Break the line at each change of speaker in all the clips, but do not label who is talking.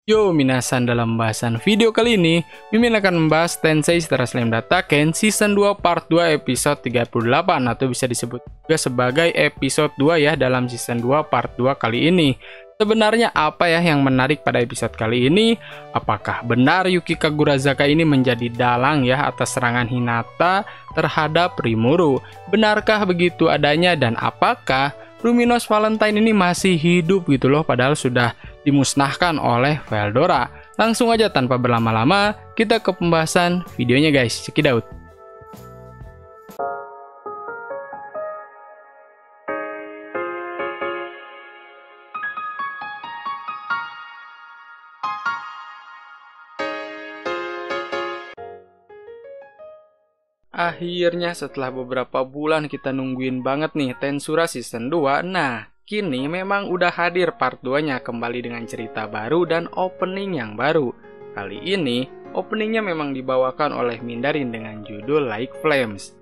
Yo minasan, dalam bahasan video kali ini Mimin akan membahas Tensei Star Slam Dataken Season 2 Part 2 episode 38 atau bisa disebut juga sebagai episode 2 ya dalam Season 2 Part 2 kali ini. Sebenarnya apa ya yang menarik pada episode kali ini? Apakah benar Yuki Kagurazaka ini menjadi dalang ya atas serangan Hinata terhadap Rimuru? Benarkah begitu adanya, dan apakah Luminous Valentine ini masih hidup gitu loh, padahal sudah dimusnahkan oleh Veldora? Langsung aja tanpa berlama-lama kita ke pembahasan videonya guys, check it out. Akhirnya setelah beberapa bulan kita nungguin banget nih Tensura Season 2. Nah, kini memang udah hadir part 2-nya kembali dengan cerita baru dan opening yang baru. Kali ini, openingnya memang dibawakan oleh Mindarin dengan judul Like Flames.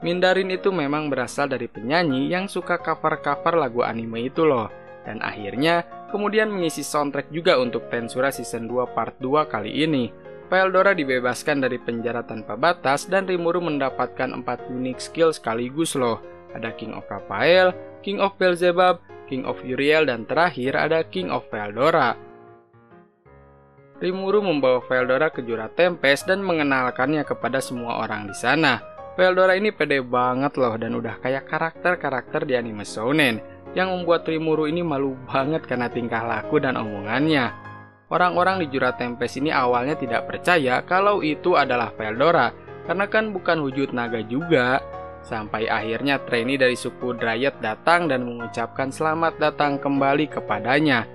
Mindarin itu memang berasal dari penyanyi yang suka cover-cover lagu anime itu loh. Dan akhirnya, kemudian mengisi soundtrack juga untuk Tensura Season 2 Part 2 kali ini. Veldora dibebaskan dari penjara tanpa batas dan Rimuru mendapatkan 4 unique skill sekaligus loh. Ada King of Raphael, King of Beelzebub, King of Uriel, dan terakhir ada King of Veldora. Rimuru membawa Veldora ke Jura Tempest dan mengenalkannya kepada semua orang di sana. Veldora ini pede banget loh dan udah kayak karakter-karakter di anime shounen, yang membuat Rimuru ini malu banget karena tingkah laku dan omongannya. Orang-orang di Jura Tempest ini awalnya tidak percaya kalau itu adalah Veldora, karena kan bukan wujud naga juga. Sampai akhirnya trainee dari suku Dryad datang dan mengucapkan selamat datang kembali kepadanya.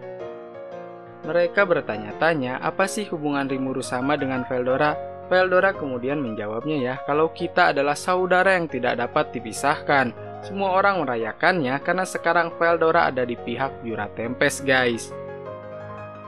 Mereka bertanya-tanya apa sih hubungan Rimuru sama dengan Veldora. Veldora kemudian menjawabnya ya, kalau kita adalah saudara yang tidak dapat dipisahkan. Semua orang merayakannya karena sekarang Veldora ada di pihak Jura Tempest guys.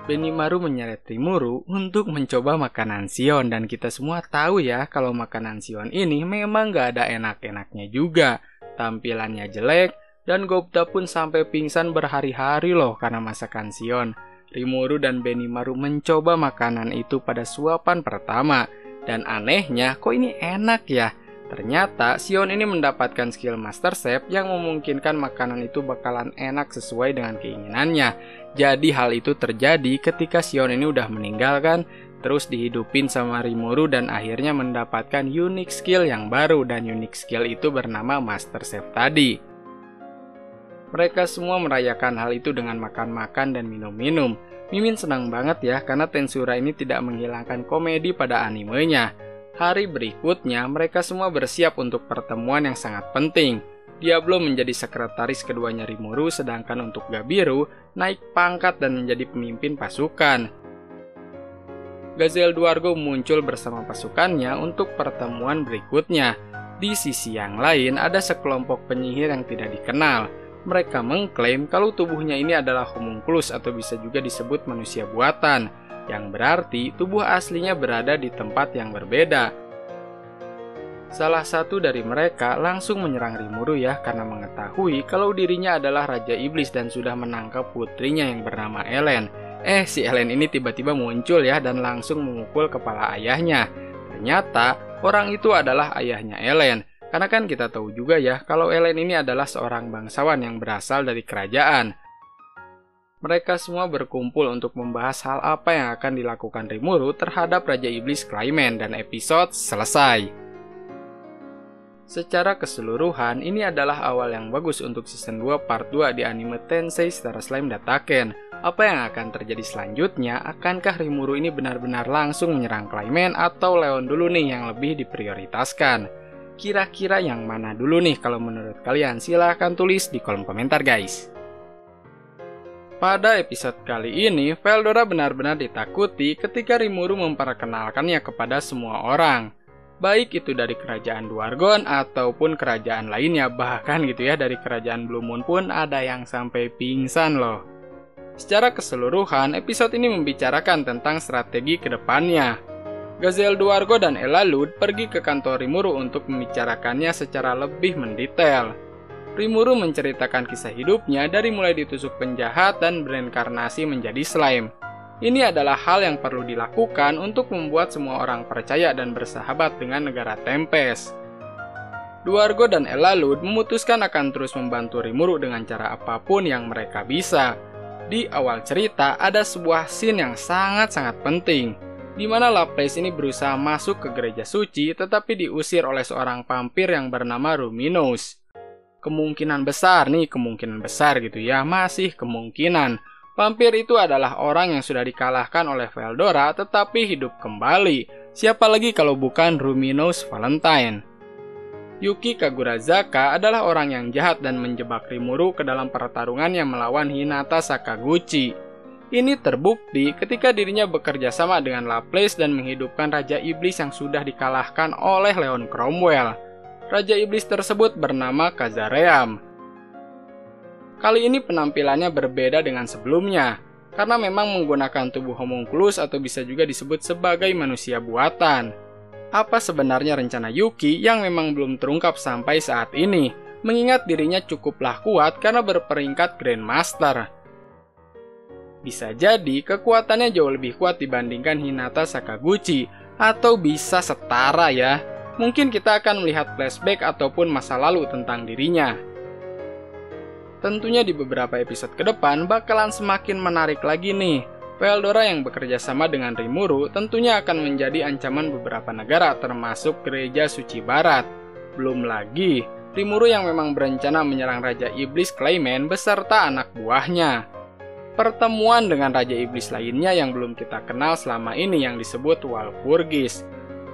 Benimaru menyeret Rimuru untuk mencoba makanan Sion, dan kita semua tahu ya kalau makanan Sion ini memang gak ada enak-enaknya juga. Tampilannya jelek dan Gobta pun sampai pingsan berhari-hari loh karena masakan Sion. Rimuru dan Benimaru mencoba makanan itu pada suapan pertama, dan anehnya kok ini enak ya. Ternyata Sion ini mendapatkan skill Master Chef yang memungkinkan makanan itu bakalan enak sesuai dengan keinginannya. Jadi hal itu terjadi ketika Sion ini udah meninggal kan, terus dihidupin sama Rimuru dan akhirnya mendapatkan unique skill yang baru, dan unique skill itu bernama Master Chef tadi. Mereka semua merayakan hal itu dengan makan-makan dan minum-minum. Mimin senang banget ya karena Tensura ini tidak menghilangkan komedi pada animenya. Hari berikutnya, mereka semua bersiap untuk pertemuan yang sangat penting. Diablo menjadi sekretaris keduanya Rimuru, sedangkan untuk Gabiru naik pangkat dan menjadi pemimpin pasukan. Gazelduargo muncul bersama pasukannya untuk pertemuan berikutnya. Di sisi yang lain, ada sekelompok penyihir yang tidak dikenal. Mereka mengklaim kalau tubuhnya ini adalah homunculus atau bisa juga disebut manusia buatan, yang berarti tubuh aslinya berada di tempat yang berbeda. Salah satu dari mereka langsung menyerang Rimuru ya karena mengetahui kalau dirinya adalah Raja Iblis dan sudah menangkap putrinya yang bernama Ellen. Si Ellen ini tiba-tiba muncul ya dan langsung memukul kepala ayahnya. Ternyata orang itu adalah ayahnya Ellen. Karena kan kita tahu juga ya kalau Ellen ini adalah seorang bangsawan yang berasal dari kerajaan. Mereka semua berkumpul untuk membahas hal apa yang akan dilakukan Rimuru terhadap Raja Iblis Clayman, dan episode selesai. Secara keseluruhan, ini adalah awal yang bagus untuk Season 2 Part 2 di anime Tensei Star Slam Dataken. Apa yang akan terjadi selanjutnya? Akankah Rimuru ini benar-benar langsung menyerang Clayman atau Leon dulu nih yang lebih diprioritaskan? Kira-kira yang mana dulu nih kalau menurut kalian? Silahkan tulis di kolom komentar guys. Pada episode kali ini, Veldora benar-benar ditakuti ketika Rimuru memperkenalkannya kepada semua orang. Baik itu dari kerajaan Dwargon ataupun kerajaan lainnya, bahkan gitu ya dari kerajaan Blue Moon pun ada yang sampai pingsan loh. Secara keseluruhan, episode ini membicarakan tentang strategi ke depannya. Gazelduargo dan Elalud pergi ke kantor Rimuru untuk membicarakannya secara lebih mendetail. Rimuru menceritakan kisah hidupnya dari mulai ditusuk penjahat dan bereinkarnasi menjadi slime. Ini adalah hal yang perlu dilakukan untuk membuat semua orang percaya dan bersahabat dengan negara Tempest. Duargo dan Elalud memutuskan akan terus membantu Rimuru dengan cara apapun yang mereka bisa. Di awal cerita ada sebuah scene yang sangat-sangat penting, di mana Laplace ini berusaha masuk ke gereja suci tetapi diusir oleh seorang vampir yang bernama Ruminos. Kemungkinan besar gitu ya, masih kemungkinan. Vampir itu adalah orang yang sudah dikalahkan oleh Veldora tetapi hidup kembali. Siapa lagi kalau bukan Ruminos Valentine. Yuki Kagurazaka adalah orang yang jahat dan menjebak Rimuru ke dalam pertarungannya melawan Hinata Sakaguchi. Ini terbukti ketika dirinya bekerja sama dengan Laplace dan menghidupkan Raja Iblis yang sudah dikalahkan oleh Leon Cromwell. Raja Iblis tersebut bernama Kazaream. Kali ini penampilannya berbeda dengan sebelumnya, karena memang menggunakan tubuh homunculus atau bisa juga disebut sebagai manusia buatan. Apa sebenarnya rencana Yuki yang memang belum terungkap sampai saat ini, mengingat dirinya cukuplah kuat karena berperingkat Grandmaster. Bisa jadi kekuatannya jauh lebih kuat dibandingkan Hinata Sakaguchi, atau bisa setara ya. Mungkin kita akan melihat flashback ataupun masa lalu tentang dirinya. Tentunya di beberapa episode ke depan bakalan semakin menarik lagi nih. Veldora yang bekerja sama dengan Rimuru tentunya akan menjadi ancaman beberapa negara termasuk Gereja Suci Barat. Belum lagi, Rimuru yang memang berencana menyerang Raja Iblis Clayman beserta anak buahnya. Pertemuan dengan Raja Iblis lainnya yang belum kita kenal selama ini yang disebut Walpurgis.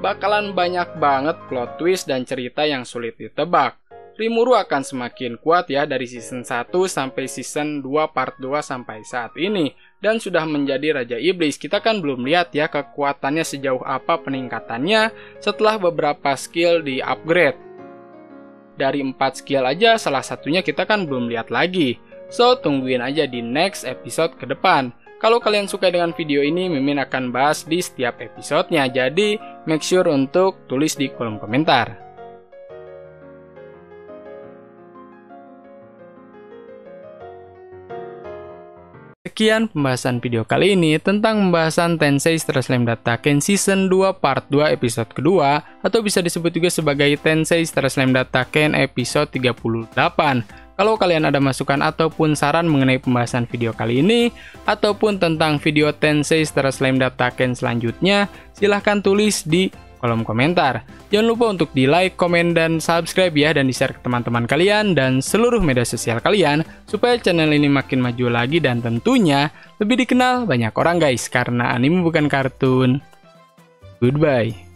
Bakalan banyak banget plot twist dan cerita yang sulit ditebak. Rimuru akan semakin kuat ya dari season 1 sampai season 2 part 2 sampai saat ini. Dan sudah menjadi Raja Iblis. Kita kan belum lihat ya kekuatannya sejauh apa peningkatannya setelah beberapa skill di upgrade. Dari 4 skill aja salah satunya kita kan belum lihat lagi. So tungguin aja di next episode ke depan. Kalau kalian suka dengan video ini, Mimin akan bahas di setiap episodenya. Jadi make sure untuk tulis di kolom komentar. Sekian pembahasan video kali ini tentang pembahasan Tensei Star Slam Dataken Season 2 Part 2 episode kedua, atau bisa disebut juga sebagai Tensei Star Slam Dataken episode 38. Kalau kalian ada masukan ataupun saran mengenai pembahasan video kali ini, ataupun tentang video Tensei Star Slam Dataken selanjutnya, silahkan tulis di kolom komentar. Jangan lupa untuk di like, komen, dan subscribe ya, dan di-share ke teman-teman kalian dan seluruh media sosial kalian, supaya channel ini makin maju lagi dan tentunya lebih dikenal banyak orang guys, karena anime bukan kartun. Goodbye.